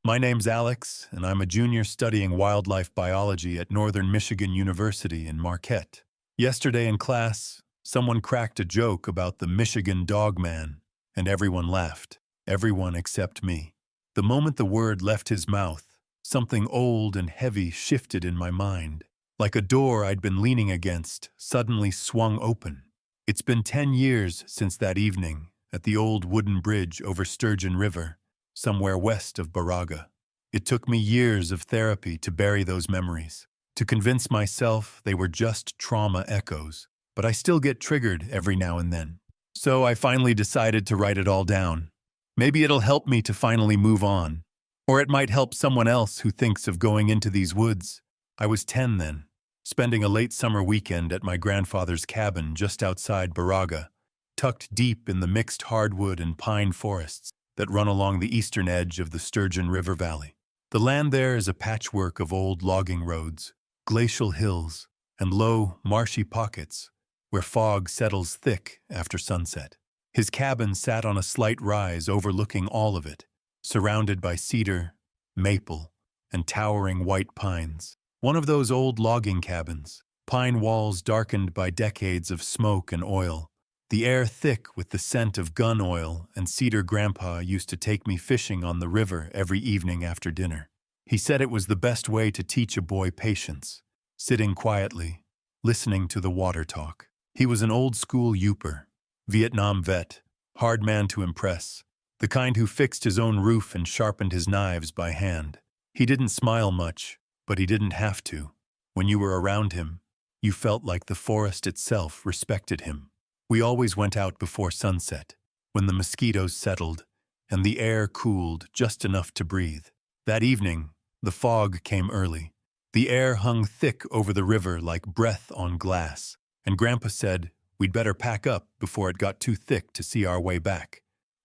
My name's Alex, and I'm a junior studying wildlife biology at Northern Michigan University in Marquette. Yesterday in class, someone cracked a joke about the Michigan Dogman, and everyone laughed. Everyone except me. The moment the word left his mouth, something old and heavy shifted in my mind. Like a door I'd been leaning against suddenly swung open. It's been 10 years since that evening at the old wooden bridge over Sturgeon River, somewhere west of Baraga. It took me years of therapy to bury those memories, to convince myself they were just trauma echoes, but I still get triggered every now and then. So I finally decided to write it all down. Maybe it'll help me to finally move on, or it might help someone else who thinks of going into these woods. I was 10 then, spending a late summer weekend at my grandfather's cabin just outside Baraga, tucked deep in the mixed hardwood and pine forests that run along the eastern edge of the Sturgeon River Valley. The land there is a patchwork of old logging roads, glacial hills, and low, marshy pockets where fog settles thick after sunset. His cabin sat on a slight rise overlooking all of it, surrounded by cedar, maple, and towering white pines. One of those old logging cabins, pine walls darkened by decades of smoke and oil, the air thick with the scent of gun oil, and Cedar Grandpa used to take me fishing on the river every evening after dinner. He said it was the best way to teach a boy patience, sitting quietly, listening to the water talk. He was an old-school Youper, Vietnam vet, hard man to impress, the kind who fixed his own roof and sharpened his knives by hand. He didn't smile much, but he didn't have to. When you were around him, you felt like the forest itself respected him. We always went out before sunset, when the mosquitoes settled and the air cooled just enough to breathe. That evening, the fog came early. The air hung thick over the river like breath on glass, and Grandpa said we'd better pack up before it got too thick to see our way back.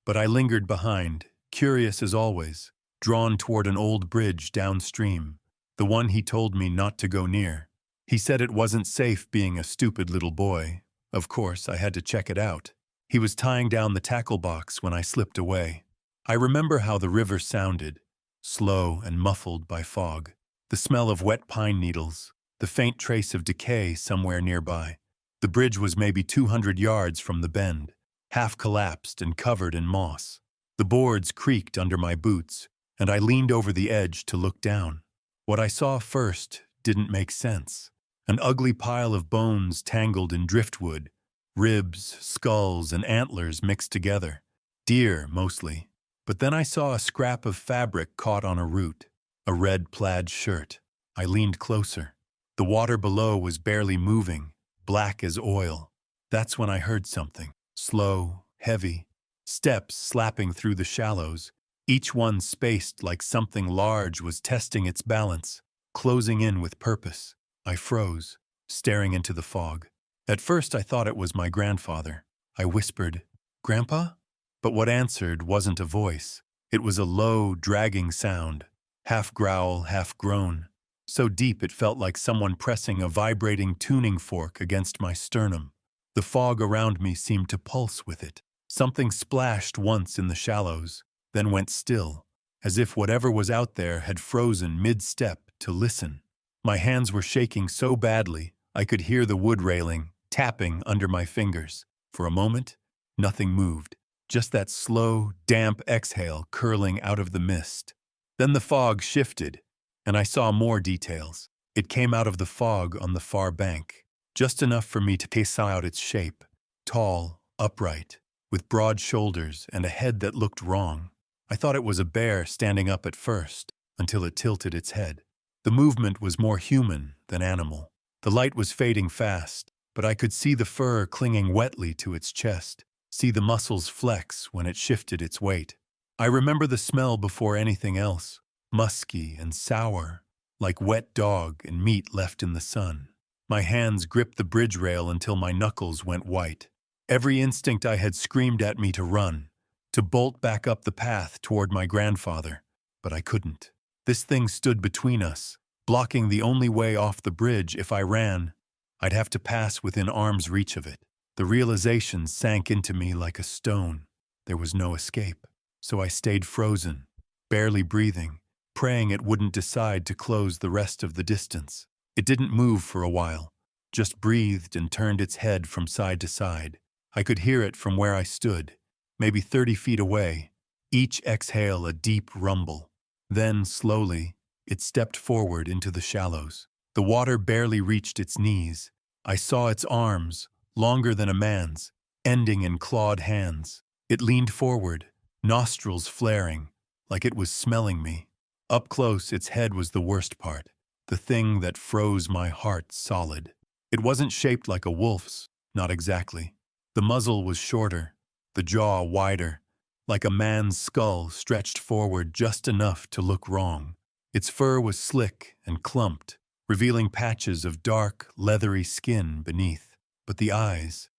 But I lingered behind, curious as always, drawn toward an old bridge downstream, the one he told me not to go near. He said it wasn't safe being a stupid little boy. Of course, I had to check it out. He was tying down the tackle box when I slipped away. I remember how the river sounded, slow and muffled by fog, the smell of wet pine needles, the faint trace of decay somewhere nearby. The bridge was maybe 200 yards from the bend, half collapsed and covered in moss. The boards creaked under my boots, and I leaned over the edge to look down. What I saw first didn't make sense. An ugly pile of bones tangled in driftwood, ribs, skulls, and antlers mixed together. Deer, mostly. But then I saw a scrap of fabric caught on a root, a red plaid shirt. I leaned closer. The water below was barely moving, black as oil. That's when I heard something. Slow, heavy, steps slapping through the shallows, each one spaced like something large was testing its balance, closing in with purpose. I froze, staring into the fog. At first I thought it was my grandfather. I whispered, "Grandpa?" But what answered wasn't a voice. It was a low, dragging sound, half growl, half groan, so deep it felt like someone pressing a vibrating tuning fork against my sternum. The fog around me seemed to pulse with it. Something splashed once in the shallows, then went still, as if whatever was out there had frozen mid-step to listen. My hands were shaking so badly I could hear the wood railing tapping under my fingers. For a moment, nothing moved, just that slow, damp exhale curling out of the mist. Then the fog shifted, and I saw more details. It came out of the fog on the far bank, just enough for me to piece out its shape. Tall, upright, with broad shoulders and a head that looked wrong. I thought it was a bear standing up at first, until it tilted its head. The movement was more human than animal. The light was fading fast, but I could see the fur clinging wetly to its chest, see the muscles flex when it shifted its weight. I remember the smell before anything else, musky and sour, like wet dog and meat left in the sun. My hands gripped the bridge rail until my knuckles went white. Every instinct I had screamed at me to run, to bolt back up the path toward my grandfather, but I couldn't. This thing stood between us, blocking the only way off the bridge. If I ran, I'd have to pass within arm's reach of it. The realization sank into me like a stone. There was no escape, so I stayed frozen, barely breathing, praying it wouldn't decide to close the rest of the distance. It didn't move for a while, just breathed and turned its head from side to side. I could hear it from where I stood, maybe 30 feet away, each exhale a deep rumble. Then, slowly, it stepped forward into the shallows. The water barely reached its knees. I saw its arms, longer than a man's, ending in clawed hands. It leaned forward, nostrils flaring, like it was smelling me. Up close, its head was the worst part, the thing that froze my heart solid. It wasn't shaped like a wolf's, not exactly. The muzzle was shorter, the jaw wider, like a man's skull stretched forward just enough to look wrong. Its fur was slick and clumped, revealing patches of dark, leathery skin beneath. But the eyes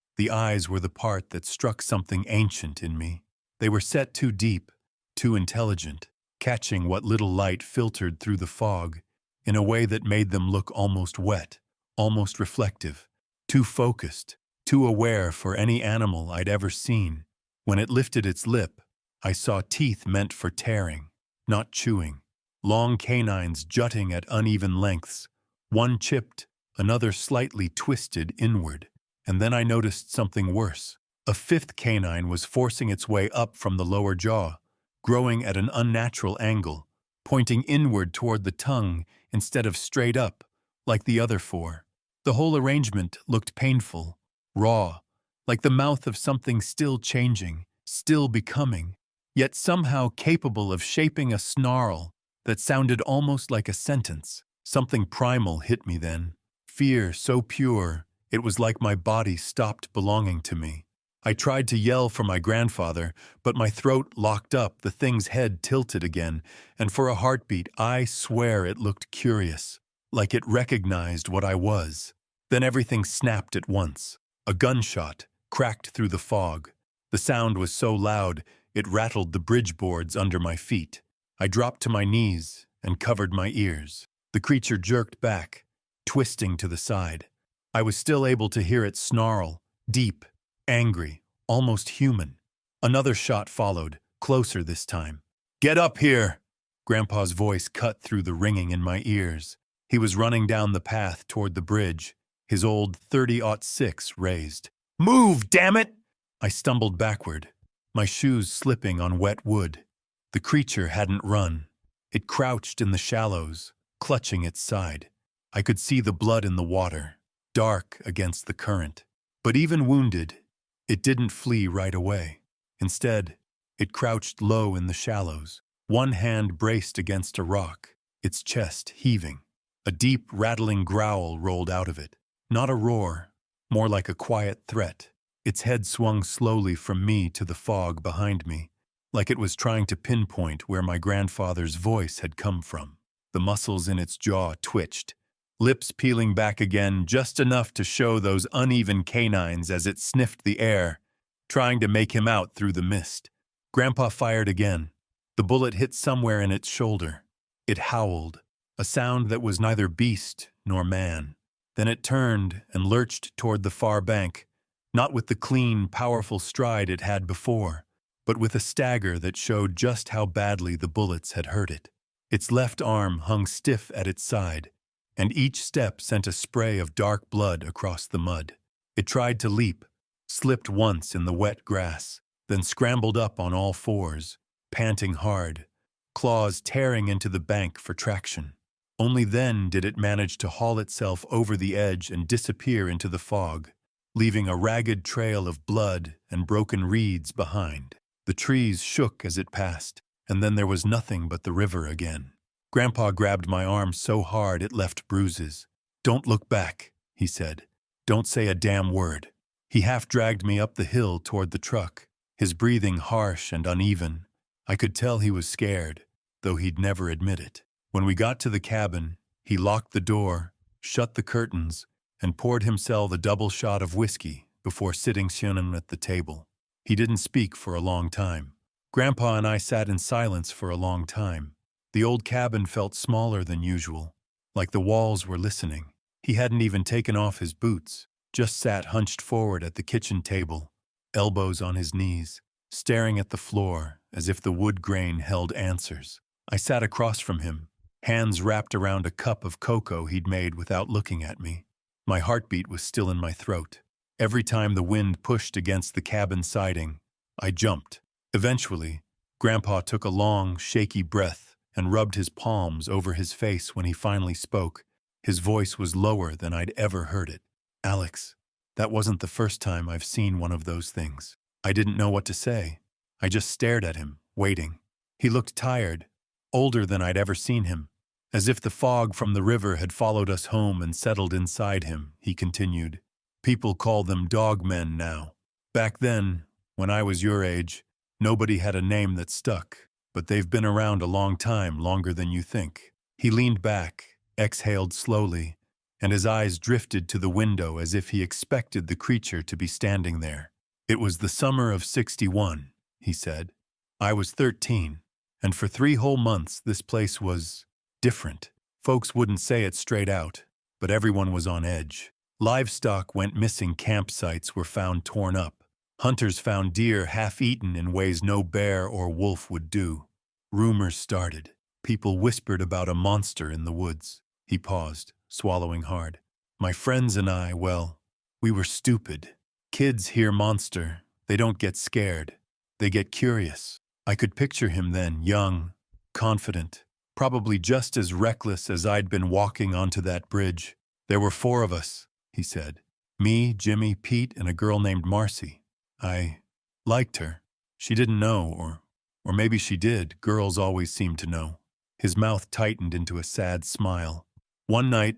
were the part that struck something ancient in me. They were set too deep, too intelligent, catching what little light filtered through the fog in a way that made them look almost wet, almost reflective, too focused, too aware for any animal I'd ever seen. When it lifted its lip, I saw teeth meant for tearing, not chewing. Long canines jutting at uneven lengths, one chipped, another slightly twisted inward. And then I noticed something worse. A fifth canine was forcing its way up from the lower jaw, growing at an unnatural angle, pointing inward toward the tongue instead of straight up, like the other four. The whole arrangement looked painful, raw, like the mouth of something still changing, still becoming, yet somehow capable of shaping a snarl that sounded almost like a sentence. Something primal hit me then. Fear so pure, it was like my body stopped belonging to me. I tried to yell for my grandfather, but my throat locked up, the thing's head tilted again, and for a heartbeat, I swear it looked curious, like it recognized what I was. Then everything snapped at once. A gunshot cracked through the fog. The sound was so loud, it rattled the bridge boards under my feet. I dropped to my knees and covered my ears. The creature jerked back, twisting to the side. I was still able to hear it snarl, deep, angry, almost human. Another shot followed, closer this time. "Get up here!" Grandpa's voice cut through the ringing in my ears. He was running down the path toward the bridge, his old 30-06 raised. "Move, damn it!" I stumbled backward, my shoes slipping on wet wood. The creature hadn't run. It crouched in the shallows, clutching its side. I could see the blood in the water, dark against the current. But even wounded, it didn't flee right away. Instead, it crouched low in the shallows, one hand braced against a rock, its chest heaving. A deep, rattling growl rolled out of it. Not a roar, more like a quiet threat. Its head swung slowly from me to the fog behind me, like it was trying to pinpoint where my grandfather's voice had come from. The muscles in its jaw twitched, lips peeling back again just enough to show those uneven canines as it sniffed the air, trying to make him out through the mist. Grandpa fired again. The bullet hit somewhere in its shoulder. It howled, a sound that was neither beast nor man. Then it turned and lurched toward the far bank, not with the clean, powerful stride it had before, but with a stagger that showed just how badly the bullets had hurt it. Its left arm hung stiff at its side, and each step sent a spray of dark blood across the mud. It tried to leap, slipped once in the wet grass, then scrambled up on all fours, panting hard, claws tearing into the bank for traction. Only then did it manage to haul itself over the edge and disappear into the fog, leaving a ragged trail of blood and broken reeds behind. The trees shook as it passed, and then there was nothing but the river again. Grandpa grabbed my arm so hard it left bruises. "Don't look back," he said. "Don't say a damn word." He half-dragged me up the hill toward the truck, his breathing harsh and uneven. I could tell he was scared, though he'd never admit it. When we got to the cabin, he locked the door, shut the curtains, and poured himself a double shot of whiskey before sitting down at the table. He didn't speak for a long time. Grandpa and I sat in silence for a long time. The old cabin felt smaller than usual, like the walls were listening. He hadn't even taken off his boots, just sat hunched forward at the kitchen table, elbows on his knees, staring at the floor as if the wood grain held answers. I sat across from him, hands wrapped around a cup of cocoa he'd made without looking at me. My heartbeat was still in my throat. Every time the wind pushed against the cabin siding, I jumped. Eventually, Grandpa took a long, shaky breath and rubbed his palms over his face when he finally spoke. His voice was lower than I'd ever heard it. "Alex, that wasn't the first time I've seen one of those things." I didn't know what to say. I just stared at him, waiting. He looked tired, older than I'd ever seen him. As if the fog from the river had followed us home and settled inside him, he continued. "People call them dogmen now. Back then, when I was your age, nobody had a name that stuck, but they've been around a long time, longer than you think." He leaned back, exhaled slowly, and his eyes drifted to the window as if he expected the creature to be standing there. "It was the summer of '61, he said. "I was 13, and for 3 whole months this place was different. Folks wouldn't say it straight out, but everyone was on edge. Livestock went missing, campsites were found torn up. Hunters found deer half-eaten in ways no bear or wolf would do. Rumors started. People whispered about a monster in the woods." He paused, swallowing hard. "My friends and I, well, we were stupid. Kids hear monster, they don't get scared. They get curious." I could picture him then, young, confident, probably just as reckless as I'd been walking onto that bridge. "There were 4 of us," he said. "Me, Jimmy, Pete, and a girl named Marcy. I liked her. She didn't know, or maybe she did. Girls always seem to know." His mouth tightened into a sad smile. "One night,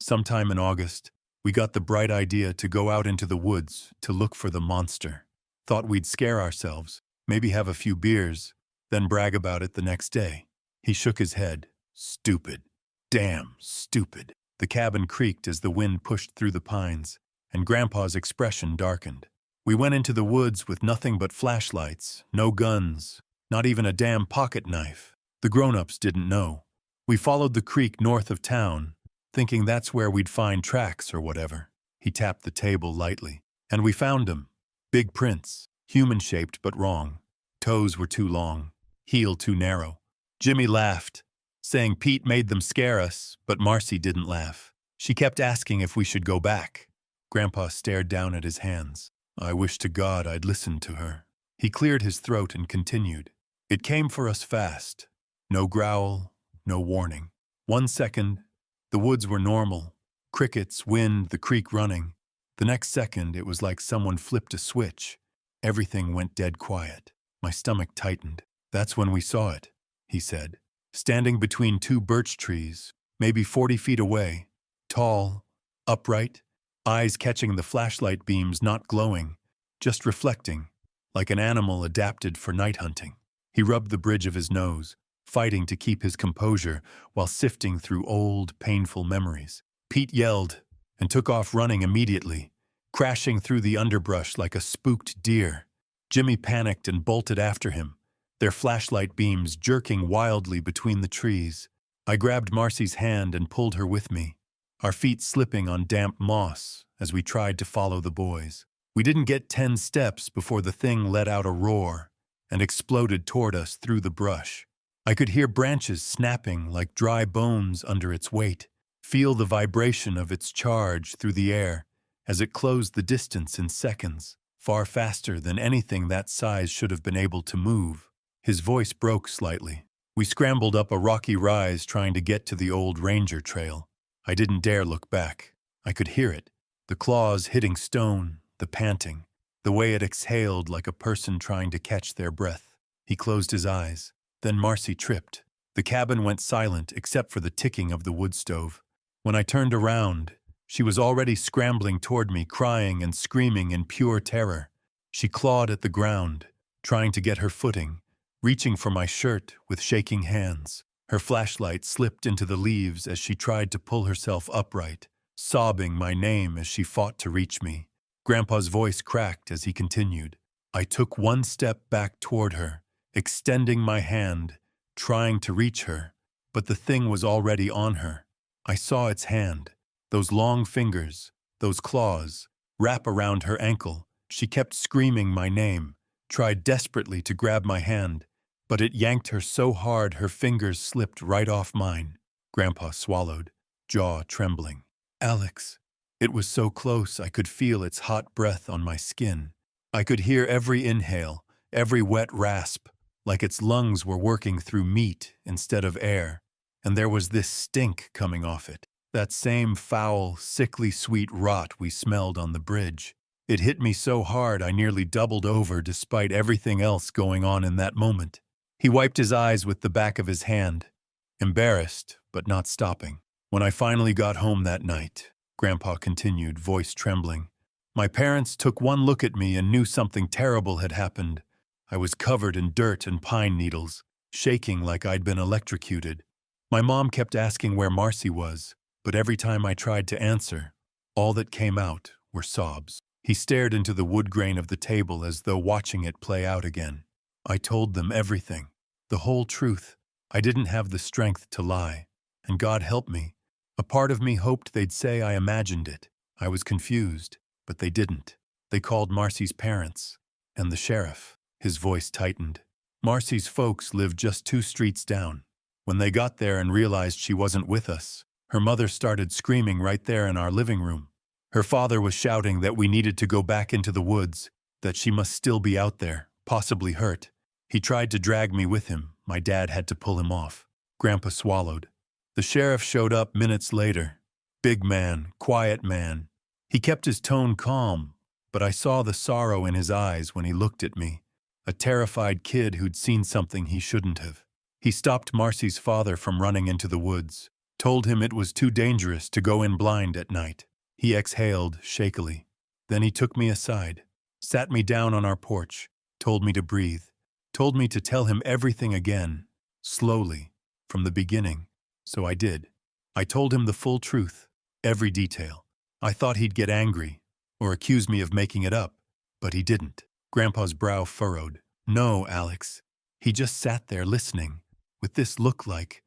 sometime in August, we got the bright idea to go out into the woods to look for the monster. Thought we'd scare ourselves, maybe have a few beers, then brag about it the next day." He shook his head. "Stupid. Damn stupid." The cabin creaked as the wind pushed through the pines, and Grandpa's expression darkened. "We went into the woods with nothing but flashlights, no guns, not even a damn pocket knife. The grown-ups didn't know. We followed the creek north of town, thinking that's where we'd find tracks or whatever." He tapped the table lightly. "And we found them. Big prints, human-shaped but wrong. Toes were too long, heel too narrow." Jimmy laughed, saying Pete made them scare us, but Marcy didn't laugh. She kept asking if we should go back. Grandpa stared down at his hands. "I wish to God I'd listened to her." He cleared his throat and continued. "It came for us fast. No growl, no warning. 1 second, the woods were normal. Crickets, wind, the creek running. The next second, it was like someone flipped a switch. Everything went dead quiet. My stomach tightened. That's when we saw it," he said. "Standing between 2 birch trees, maybe 40 feet away. Tall, upright, eyes catching the flashlight beams, not glowing, just reflecting, like an animal adapted for night hunting." He rubbed the bridge of his nose, fighting to keep his composure while sifting through old, painful memories. Pete yelled and took off running immediately, crashing through the underbrush like a spooked deer. Jimmy panicked and bolted after him, their flashlight beams jerking wildly between the trees. I grabbed Marcy's hand and pulled her with me, our feet slipping on damp moss as we tried to follow the boys. We didn't get 10 steps before the thing let out a roar and exploded toward us through the brush. I could hear branches snapping like dry bones under its weight, feel the vibration of its charge through the air as it closed the distance in seconds, far faster than anything that size should have been able to move. His voice broke slightly. We scrambled up a rocky rise trying to get to the old ranger trail. I didn't dare look back. I could hear it, the claws hitting stone, the panting, the way it exhaled like a person trying to catch their breath. He closed his eyes. Then Marcy tripped. The cabin went silent except for the ticking of the wood stove. When I turned around, she was already scrambling toward me, crying and screaming in pure terror. She clawed at the ground, trying to get her footing, reaching for my shirt with shaking hands. Her flashlight slipped into the leaves as she tried to pull herself upright, sobbing my name as she fought to reach me. Grandpa's voice cracked as he continued. I took 1 step back toward her, extending my hand, trying to reach her, but the thing was already on her. I saw its hand, those long fingers, those claws, wrap around her ankle. She kept screaming my name, tried desperately to grab my hand, but it yanked her so hard her fingers slipped right off mine. Grandpa swallowed, jaw trembling. Alex. It was so close I could feel its hot breath on my skin. I could hear every inhale, every wet rasp, like its lungs were working through meat instead of air. And there was this stink coming off it. That same foul, sickly sweet rot we smelled on the bridge. It hit me so hard I nearly doubled over despite everything else going on in that moment. He wiped his eyes with the back of his hand, embarrassed, but not stopping. When I finally got home that night, Grandpa continued, voice trembling, my parents took one look at me and knew something terrible had happened. I was covered in dirt and pine needles, shaking like I'd been electrocuted. My mom kept asking where Marcy was, but every time I tried to answer, all that came out were sobs. He stared into the wood grain of the table as though watching it play out again. I told them everything, the whole truth. I didn't have the strength to lie, and God help me. A part of me hoped they'd say I imagined it. I was confused, but they didn't. They called Marcy's parents, and the sheriff. His voice tightened. Marcy's folks lived just 2 streets down. When they got there and realized she wasn't with us, her mother started screaming right there in our living room. Her father was shouting that we needed to go back into the woods, that she must still be out there, possibly hurt. He tried to drag me with him. My dad had to pull him off. Grandpa swallowed. The sheriff showed up minutes later. Big man, quiet man. He kept his tone calm, but I saw the sorrow in his eyes when he looked at me. A terrified kid who'd seen something he shouldn't have. He stopped Marcy's father from running into the woods, told him it was too dangerous to go in blind at night. He exhaled shakily. Then he took me aside, sat me down on our porch, told me to breathe, told me to tell him everything again, slowly, from the beginning. So I did. I told him the full truth, every detail. I thought he'd get angry, or accuse me of making it up, but he didn't. Grandpa's brow furrowed. No, Alex. He just sat there listening, with this look like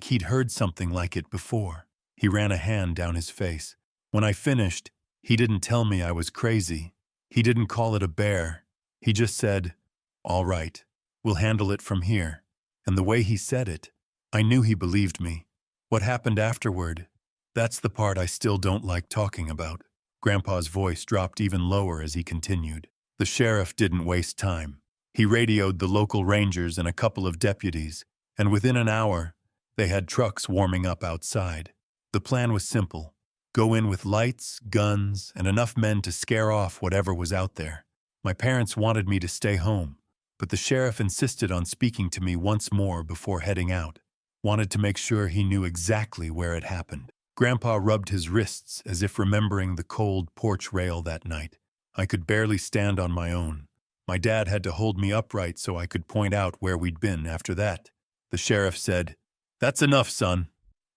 he'd heard something like it before. He ran a hand down his face. When I finished, he didn't tell me I was crazy. He didn't call it a bear. He just said, all right, we'll handle it from here. And the way he said it, I knew he believed me. What happened afterward, that's the part I still don't like talking about. Grandpa's voice dropped even lower as he continued. The sheriff didn't waste time. He radioed the local rangers and a couple of deputies, and within an hour, they had trucks warming up outside. The plan was simple. Go in with lights, guns, and enough men to scare off whatever was out there. My parents wanted me to stay home, but the sheriff insisted on speaking to me once more before heading out. Wanted to make sure he knew exactly where it happened. Grandpa rubbed his wrists as if remembering the cold porch rail that night. I could barely stand on my own. My dad had to hold me upright so I could point out where we'd been after that. The sheriff said, "That's enough, son,"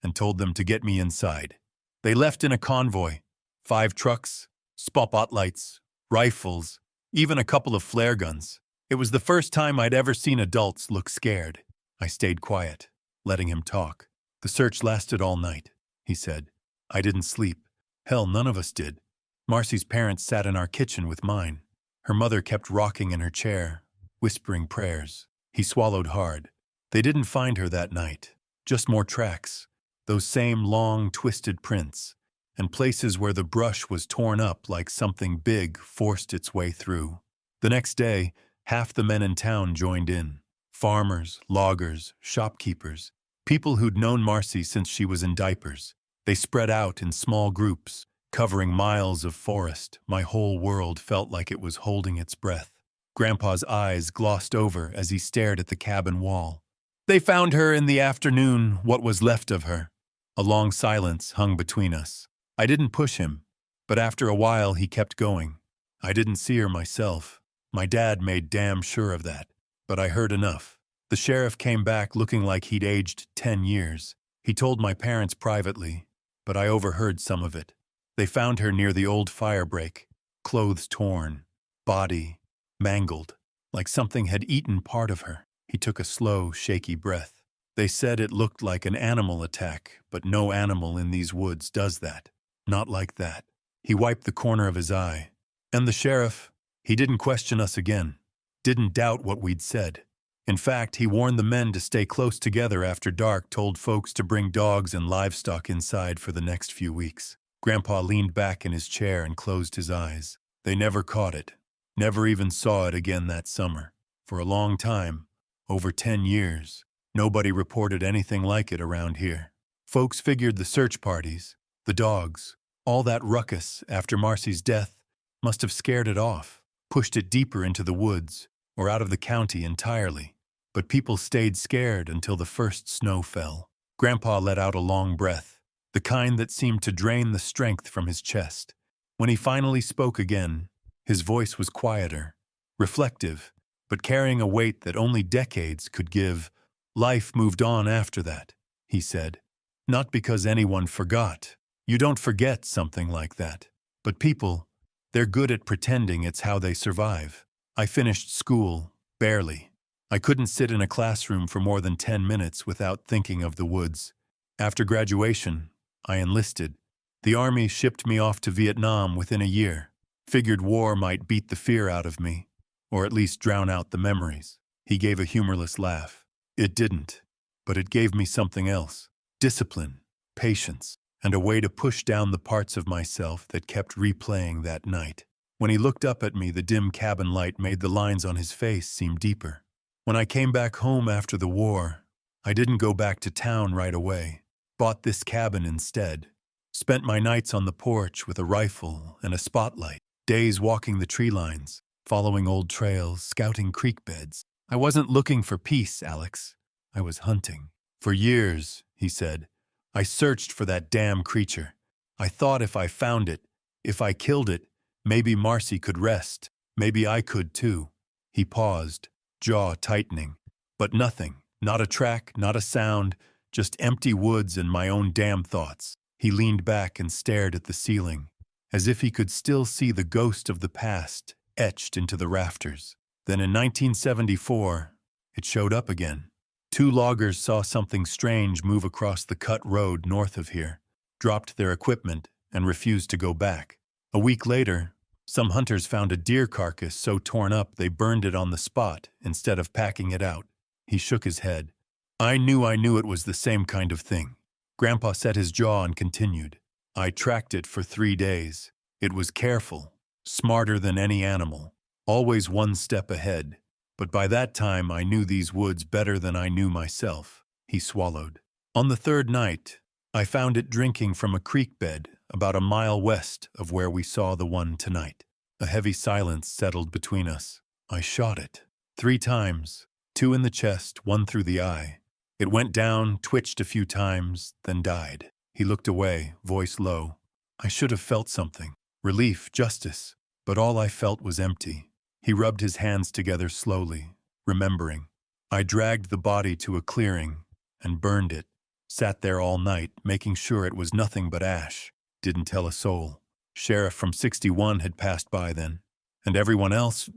and told them to get me inside. They left in a convoy. 5 trucks, spotlights, rifles, even a couple of flare guns. It was the first time I'd ever seen adults look scared. I stayed quiet, letting him talk. The search lasted all night, he said. I didn't sleep. Hell, none of us did. Marcy's parents sat in our kitchen with mine. Her mother kept rocking in her chair, whispering prayers. He swallowed hard. They didn't find her that night. Just more tracks. Those same long, twisted prints. And places where the brush was torn up like something big forced its way through. The next day, half the men in town joined in. Farmers, loggers, shopkeepers. People who'd known Marcy since she was in diapers. They spread out in small groups, covering miles of forest. My whole world felt like it was holding its breath. Grandpa's eyes glossed over as he stared at the cabin wall. They found her in the afternoon, what was left of her. A long silence hung between us. I didn't push him, but after a while he kept going. I didn't see her myself. My dad made damn sure of that, but I heard enough. The sheriff came back looking like he'd aged 10 years. He told my parents privately, but I overheard some of it. They found her near the old fire break, clothes torn, body mangled, like something had eaten part of her. He took a slow, shaky breath. They said it looked like an animal attack, but no animal in these woods does that. Not like that. He wiped the corner of his eye. And the sheriff, he didn't question us again. Didn't doubt what we'd said. In fact, he warned the men to stay close together after dark, told folks to bring dogs and livestock inside for the next few weeks. Grandpa leaned back in his chair and closed his eyes. They never caught it, never even saw it again that summer. For a long time, over 10 years, nobody reported anything like it around here. Folks figured the search parties, the dogs, all that ruckus after Marcy's death must have scared it off, pushed it deeper into the woods or out of the county entirely. But people stayed scared until the first snow fell. Grandpa let out a long breath, the kind that seemed to drain the strength from his chest. When he finally spoke again, his voice was quieter, reflective, but carrying a weight that only decades could give. Life moved on after that, he said. Not because anyone forgot. You don't forget something like that. But people, they're good at pretending it's how they survive. I finished school, barely. I couldn't sit in a classroom for more than 10 minutes without thinking of the woods. After graduation, I enlisted. The Army shipped me off to Vietnam within a year. Figured war might beat the fear out of me, or at least drown out the memories. He gave a humorless laugh. It didn't, but it gave me something else. Discipline, patience, and a way to push down the parts of myself that kept replaying that night. When he looked up at me, the dim cabin light made the lines on his face seem deeper. When I came back home after the war, I didn't go back to town right away. Bought this cabin instead. Spent my nights on the porch with a rifle and a spotlight. Days walking the tree lines, following old trails, scouting creek beds. I wasn't looking for peace, Alex. I was hunting. For years, he said, I searched for that damn creature. I thought if I found it, if I killed it, maybe Marcy could rest. Maybe I could too. He paused, jaw tightening. But nothing, not a track, not a sound, just empty woods and my own damn thoughts. He leaned back and stared at the ceiling, as if he could still see the ghost of the past etched into the rafters. Then in 1974, it showed up again. 2 loggers saw something strange move across the cut road north of here, dropped their equipment, and refused to go back. A week later, some hunters found a deer carcass so torn up they burned it on the spot instead of packing it out. He shook his head. I knew it was the same kind of thing. Grandpa set his jaw and continued. I tracked it for 3 days. It was careful, smarter than any animal, always one step ahead. But by that time I knew these woods better than I knew myself. He swallowed. On the 3rd night, I found it drinking from a creek bed about a mile west of where we saw the one tonight. A heavy silence settled between us. I shot it. 3 times, 2 in the chest, 1 through the eye. It went down, twitched a few times, then died. He looked away, voice low. I should have felt something. Relief, justice. But all I felt was empty. He rubbed his hands together slowly, remembering. I dragged the body to a clearing and burned it. Sat there all night, making sure it was nothing but ash. Didn't tell a soul. Sheriff from 61 had passed by then. And everyone else,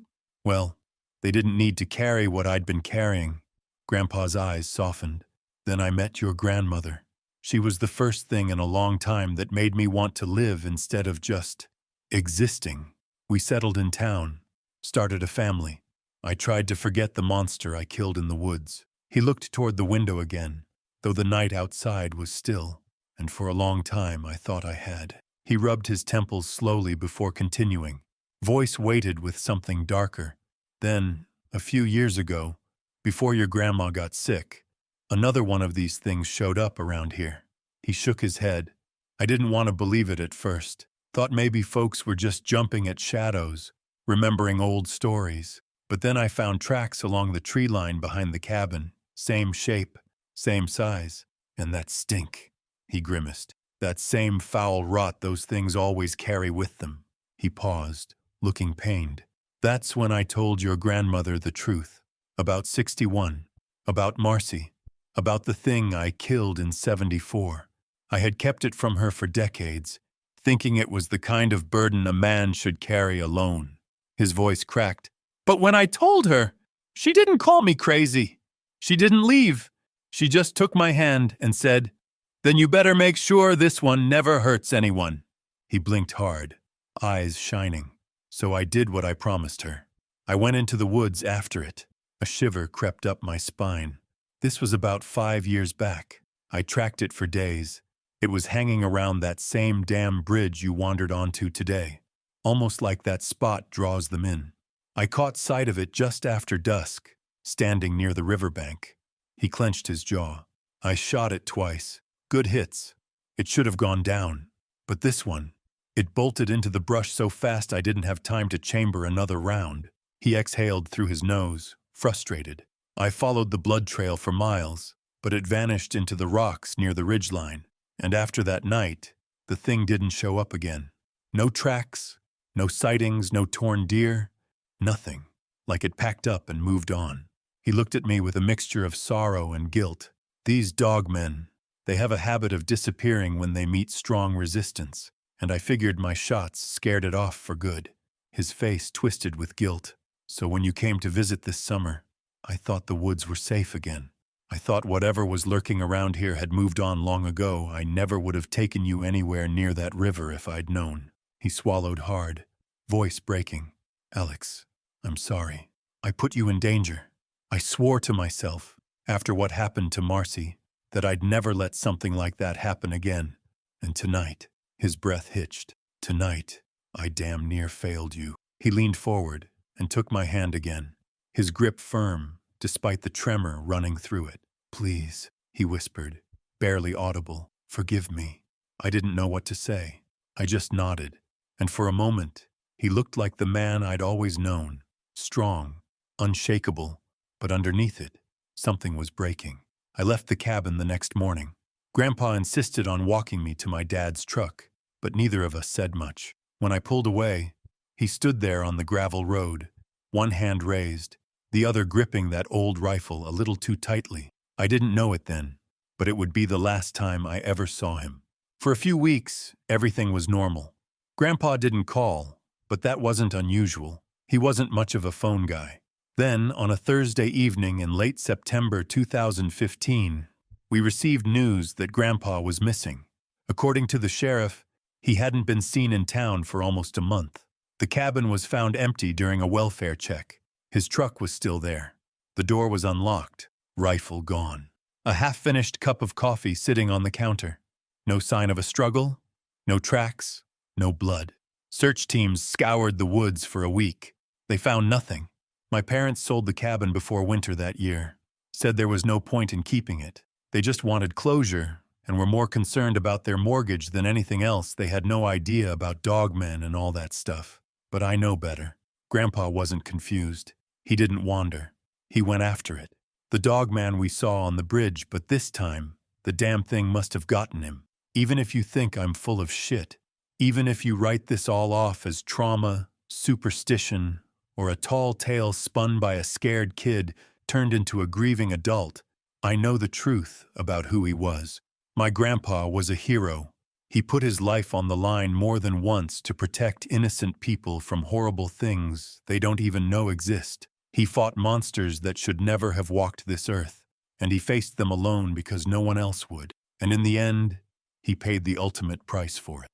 well, they didn't need to carry what I'd been carrying. Grandpa's eyes softened. Then I met your grandmother. She was the first thing in a long time that made me want to live instead of just existing. We settled in town. Started a family. I tried to forget the monster I killed in the woods. He looked toward the window again, though the night outside was still, and for a long time I thought I had. He rubbed his temples slowly before continuing. Voice weighted with something darker. Then, a few years ago, before your grandma got sick, another one of these things showed up around here. He shook his head. I didn't want to believe it at first. Thought maybe folks were just jumping at shadows, remembering old stories. But then I found tracks along the tree line behind the cabin. Same shape, same size. And that stink, he grimaced. That same foul rot those things always carry with them. He paused, looking pained. That's when I told your grandmother the truth. About 61. About Marcy. About the thing I killed in 74. I had kept it from her for decades, thinking it was the kind of burden a man should carry alone. His voice cracked. But when I told her, she didn't call me crazy. She didn't leave. She just took my hand and said, "Then you better make sure this one never hurts anyone." He blinked hard, eyes shining. So I did what I promised her. I went into the woods after it. A shiver crept up my spine. This was about 5 years back. I tracked it for days. It was hanging around that same damn bridge you wandered onto today. Almost like that spot draws them in. I caught sight of it just after dusk, standing near the riverbank. He clenched his jaw. I shot it twice. Good hits. It should have gone down. But this one, it bolted into the brush so fast I didn't have time to chamber another round. He exhaled through his nose, frustrated. I followed the blood trail for miles, but it vanished into the rocks near the ridgeline. And after that night, the thing didn't show up again. No tracks, no sightings, no torn deer, nothing. Like it packed up and moved on. He looked at me with a mixture of sorrow and guilt. These dogmen, they have a habit of disappearing when they meet strong resistance, and I figured my shots scared it off for good. His face twisted with guilt. So when you came to visit this summer, I thought the woods were safe again. I thought whatever was lurking around here had moved on long ago. I never would have taken you anywhere near that river if I'd known. He swallowed hard, voice breaking. Alex, I'm sorry. I put you in danger. I swore to myself, after what happened to Marcy, that I'd never let something like that happen again. And tonight, his breath hitched. Tonight, I damn near failed you. He leaned forward and took my hand again, his grip firm, despite the tremor running through it. Please, he whispered, barely audible. Forgive me. I didn't know what to say. I just nodded. And for a moment, he looked like the man I'd always known. Strong, unshakable, but underneath it, something was breaking. I left the cabin the next morning. Grandpa insisted on walking me to my dad's truck, but neither of us said much. When I pulled away, he stood there on the gravel road, one hand raised, the other gripping that old rifle a little too tightly. I didn't know it then, but it would be the last time I ever saw him. For a few weeks, everything was normal. Grandpa didn't call, but that wasn't unusual. He wasn't much of a phone guy. Then, on a Thursday evening in late September 2015, we received news that Grandpa was missing. According to the sheriff, he hadn't been seen in town for almost a month. The cabin was found empty during a welfare check. His truck was still there. The door was unlocked, rifle gone. A half-finished cup of coffee sitting on the counter. No sign of a struggle, no tracks, no blood. Search teams scoured the woods for a week. They found nothing. My parents sold the cabin before winter that year. Said there was no point in keeping it. They just wanted closure and were more concerned about their mortgage than anything else. They had no idea about dogmen and all that stuff. But I know better. Grandpa wasn't confused. He didn't wander. He went after it. The dogman we saw on the bridge, but this time, the damn thing must have gotten him. Even if you think I'm full of shit, even if you write this all off as trauma, superstition, or a tall tale spun by a scared kid turned into a grieving adult, I know the truth about who he was. My grandpa was a hero. He put his life on the line more than once to protect innocent people from horrible things they don't even know exist. He fought monsters that should never have walked this earth, and he faced them alone because no one else would. And in the end, he paid the ultimate price for it.